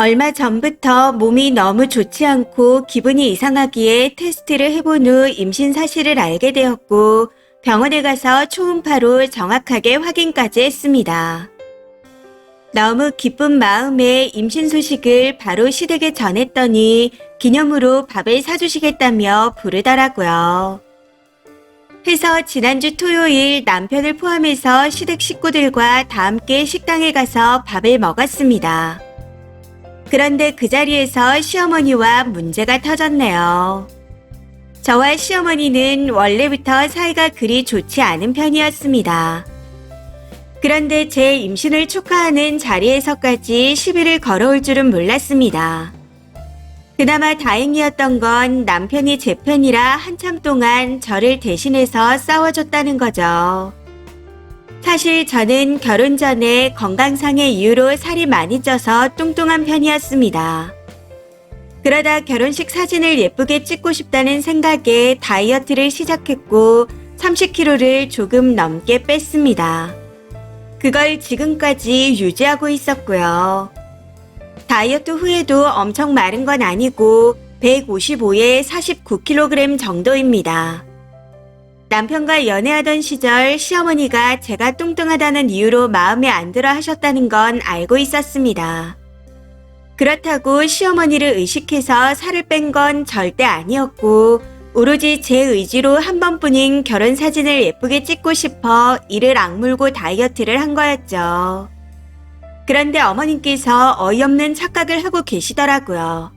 얼마 전부터 몸이 너무 좋지 않고 기분이 이상하기에 테스트를 해본 후 임신 사실을 알게 되었고 병원에 가서 초음파로 정확하게 확인까지 했습니다. 너무 기쁜 마음에 임신 소식을 바로 시댁에 전했더니 기념으로 밥을 사주시겠다며 부르더라고요. 해서 지난주 토요일 남편을 포함해서 시댁 식구들과 다 함께 식당에 가서 밥을 먹었습니다. 그런데 그 자리에서 시어머니와 문제가 터졌네요. 저와 시어머니는 원래부터 사이가 그리 좋지 않은 편이었습니다. 그런데 제 임신을 축하하는 자리에서까지 시비를 걸어올 줄은 몰랐습니다. 그나마 다행이었던 건 남편이 제 편이라 한참 동안 저를 대신해서 싸워줬다는 거죠. 사실 저는 결혼 전에 건강상의 이유로 살이 많이 쪄서 뚱뚱한 편이었습니다. 그러다 결혼식 사진을 예쁘게 찍고 싶다는 생각에 다이어트를 시작했고 30kg를 조금 넘게 뺐습니다. 그걸 지금까지 유지하고 있었고요. 다이어트 후에도 엄청 마른 건 아니고 155에 49kg 정도입니다. 남편과 연애하던 시절 시어머니가 제가 뚱뚱하다는 이유로 마음에 안 들어 하셨다는 건 알고 있었습니다. 그렇다고 시어머니를 의식해서 살을 뺀 건 절대 아니었고 오로지 제 의지로 한 번뿐인 결혼 사진을 예쁘게 찍고 싶어 이를 악물고 다이어트를 한 거였죠. 그런데 어머님께서 어이없는 착각을 하고 계시더라고요.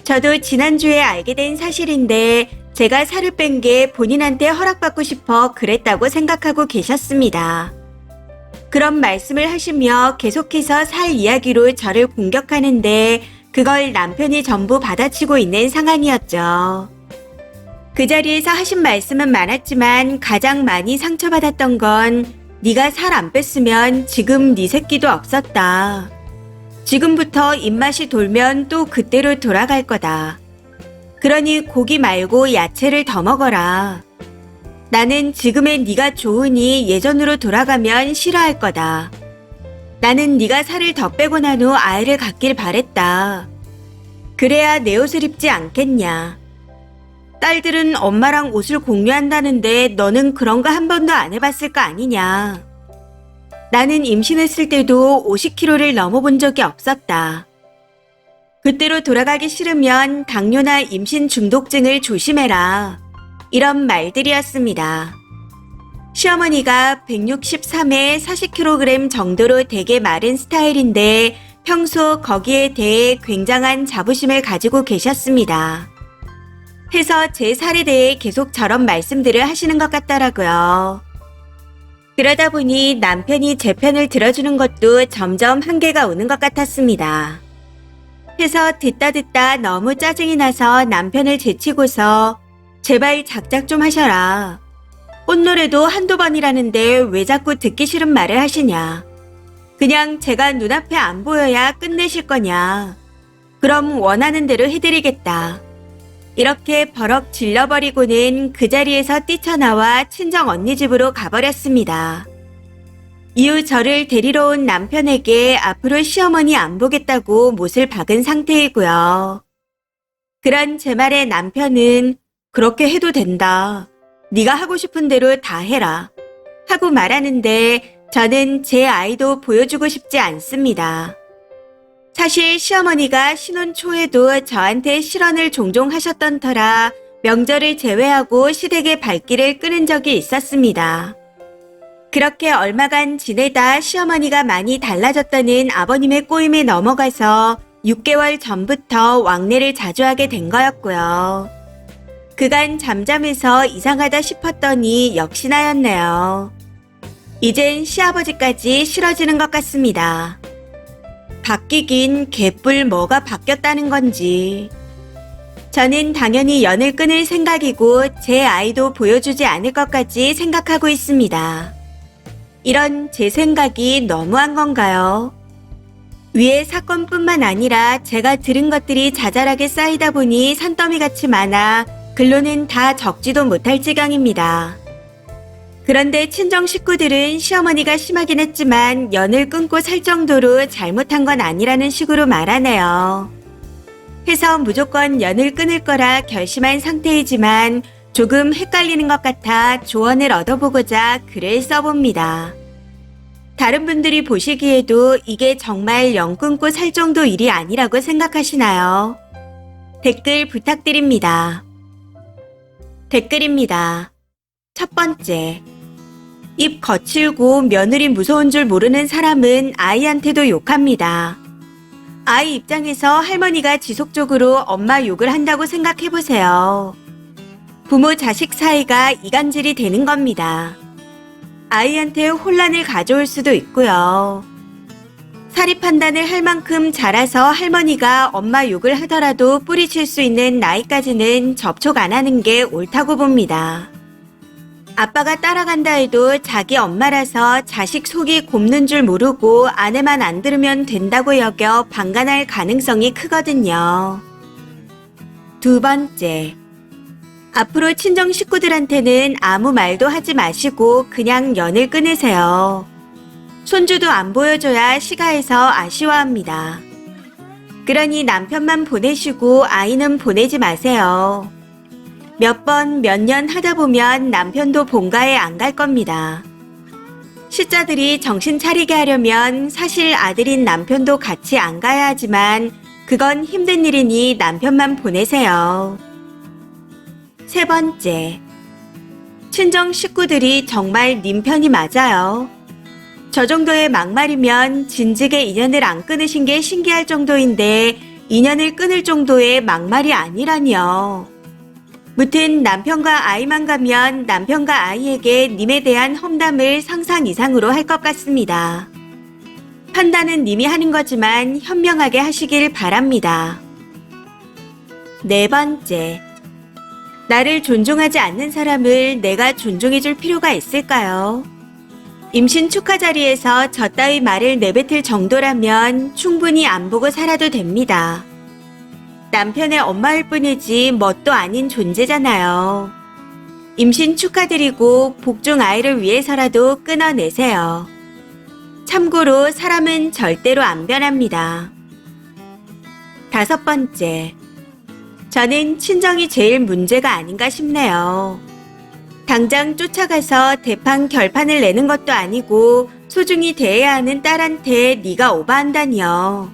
저도 지난주에 알게 된 사실인데 제가 살을 뺀 게 본인한테 허락받고 싶어 그랬다고 생각하고 계셨습니다. 그런 말씀을 하시며 계속해서 살 이야기로 저를 공격하는데 그걸 남편이 전부 받아치고 있는 상황이었죠. 그 자리에서 하신 말씀은 많았지만 가장 많이 상처받았던 건 네가 살 안 뺐으면 지금 네 새끼도 없었다. 지금부터 입맛이 돌면 또 그때로 돌아갈 거다. 그러니 고기 말고 야채를 더 먹어라. 나는 지금의 네가 좋으니 예전으로 돌아가면 싫어할 거다. 나는 네가 살을 더 빼고 난 후 아이를 갖길 바랬다. 그래야 내 옷을 입지 않겠냐. 딸들은 엄마랑 옷을 공유한다는데 너는 그런 거 한 번도 안 해봤을 거 아니냐. 나는 임신했을 때도 50kg를 넘어본 적이 없었다. 그때로 돌아가기 싫으면 당뇨나 임신 중독증을 조심해라. 이런 말들이었습니다. 시어머니가 163에 40kg 정도로 되게 마른 스타일인데 평소 거기에 대해 굉장한 자부심을 가지고 계셨습니다. 해서 제 살에 대해 계속 저런 말씀들을 하시는 것 같더라고요. 그러다 보니 남편이 제 편을 들어주는 것도 점점 한계가 오는 것 같았습니다. 해서 듣다 너무 짜증이 나서 남편을 제치고서 제발 작작 좀 하셔라. 꽃노래도 한두 번이라는데 왜 자꾸 듣기 싫은 말을 하시냐. 그냥 제가 눈앞에 안 보여야 끝내실 거냐. 그럼 원하는 대로 해드리겠다. 이렇게 버럭 질러버리고는 그 자리에서 뛰쳐나와 친정 언니 집으로 가버렸습니다. 이후 저를 데리러 온 남편에게 앞으로 시어머니 안 보겠다고 못을 박은 상태이고요. 그런 제 말에 남편은 그렇게 해도 된다. 네가 하고 싶은 대로 다 해라. 하고 말하는데 저는 제 아이도 보여주고 싶지 않습니다. 사실 시어머니가 신혼 초에도 저한테 실언을 종종 하셨던 터라 명절을 제외하고 시댁의 발길을 끄는 적이 있었습니다. 그렇게 얼마간 지내다 시어머니가 많이 달라졌다는 아버님의 꼬임에 넘어가서 6개월 전부터 왕래를 자주 하게 된 거였고요. 그간 잠잠해서 이상하다 싶었더니 역시나였네요. 이젠 시아버지까지 싫어지는 것 같습니다. 바뀌긴 개뿔 뭐가 바뀌었다는 건지. 저는 당연히 연을 끊을 생각이고 제 아이도 보여주지 않을 것까지 생각하고 있습니다. 이런 제 생각이 너무한 건가요? 위의 사건뿐만 아니라 제가 들은 것들이 자잘하게 쌓이다 보니 산더미같이 많아 글로는 다 적지도 못할 지경입니다. 그런데 친정 식구들은 시어머니가 심하긴 했지만 연을 끊고 살 정도로 잘못한 건 아니라는 식으로 말하네요. 해서 무조건 연을 끊을 거라 결심한 상태이지만 조금 헷갈리는 것 같아 조언을 얻어보고자 글을 써봅니다. 다른 분들이 보시기에도 이게 정말 연 끊고 살 정도 일이 아니라고 생각하시나요? 댓글 부탁드립니다. 댓글입니다. 첫 번째. 입 거칠고 며느리 무서운 줄 모르는 사람은 아이한테도 욕합니다. 아이 입장에서 할머니가 지속적으로 엄마 욕을 한다고 생각해보세요. 부모 자식 사이가 이간질이 되는 겁니다. 아이한테 혼란을 가져올 수도 있고요. 사리 판단을 할 만큼 자라서 할머니가 엄마 욕을 하더라도 뿌리칠 수 있는 나이까지는 접촉 안 하는 게 옳다고 봅니다. 아빠가 따라간다 해도 자기 엄마라서 자식 속이 곱는 줄 모르고 아내만 안 들으면 된다고 여겨 방관할 가능성이 크거든요. 두 번째. 앞으로 친정 식구들한테는 아무 말도 하지 마시고 그냥 연을 끊으세요. 손주도 안 보여줘야 시가해서 아쉬워합니다. 그러니 남편만 보내시고 아이는 보내지 마세요. 몇 번, 몇 년 하다 보면 남편도 본가에 안 갈 겁니다. 시자들이 정신 차리게 하려면 사실 아들인 남편도 같이 안 가야 하지만 그건 힘든 일이니 남편만 보내세요. 세 번째. 친정 식구들이 정말 님 편이 맞아요. 저 정도의 막말이면 진즉에 인연을 안 끊으신 게 신기할 정도인데 인연을 끊을 정도의 막말이 아니라니요. 무튼 남편과 아이만 가면 남편과 아이에게 님에 대한 험담을 상상 이상으로 할 것 같습니다. 판단은 님이 하는 거지만 현명하게 하시길 바랍니다. 네 번째. 나를 존중하지 않는 사람을 내가 존중해줄 필요가 있을까요? 임신 축하 자리에서 저 따위 말을 내뱉을 정도라면 충분히 안 보고 살아도 됩니다. 남편의 엄마일 뿐이지 뭣도 아닌 존재잖아요. 임신 축하드리고 복중 아이를 위해서라도 끊어내세요. 참고로 사람은 절대로 안 변합니다. 다섯 번째. 저는 친정이 제일 문제가 아닌가 싶네요. 당장 쫓아가서 대판 결판을 내는 것도 아니고 소중히 대해야 하는 딸한테 네가 오바한다니요.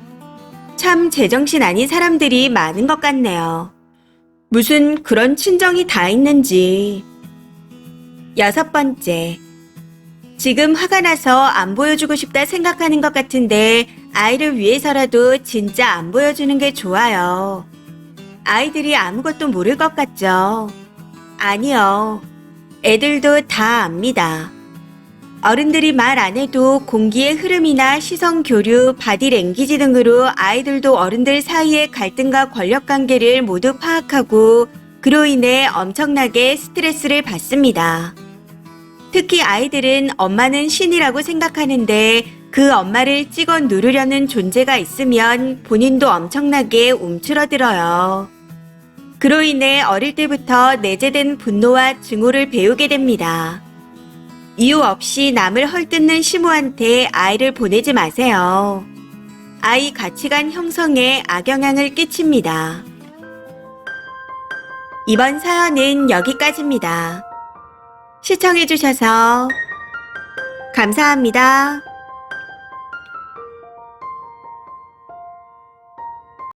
참 제정신 아닌 사람들이 많은 것 같네요. 무슨 그런 친정이 다 있는지. 여섯 번째. 지금 화가 나서 안 보여주고 싶다 생각하는 것 같은데 아이를 위해서라도 진짜 안 보여주는 게 좋아요. 아이들이 아무것도 모를 것 같죠? 아니요. 애들도 다 압니다. 어른들이 말 안 해도 공기의 흐름이나 시선 교류, 바디랭귀지 등으로 아이들도 어른들 사이의 갈등과 권력관계를 모두 파악하고 그로 인해 엄청나게 스트레스를 받습니다. 특히 아이들은 엄마는 신이라고 생각하는데 그 엄마를 찍어 누르려는 존재가 있으면 본인도 엄청나게 움츠러들어요. 그로 인해 어릴 때부터 내재된 분노와 증오를 배우게 됩니다. 이유 없이 남을 헐뜯는 시모한테 아이를 보내지 마세요. 아이 가치관 형성에 악영향을 끼칩니다. 이번 사연은 여기까지입니다. 시청해주셔서 감사합니다.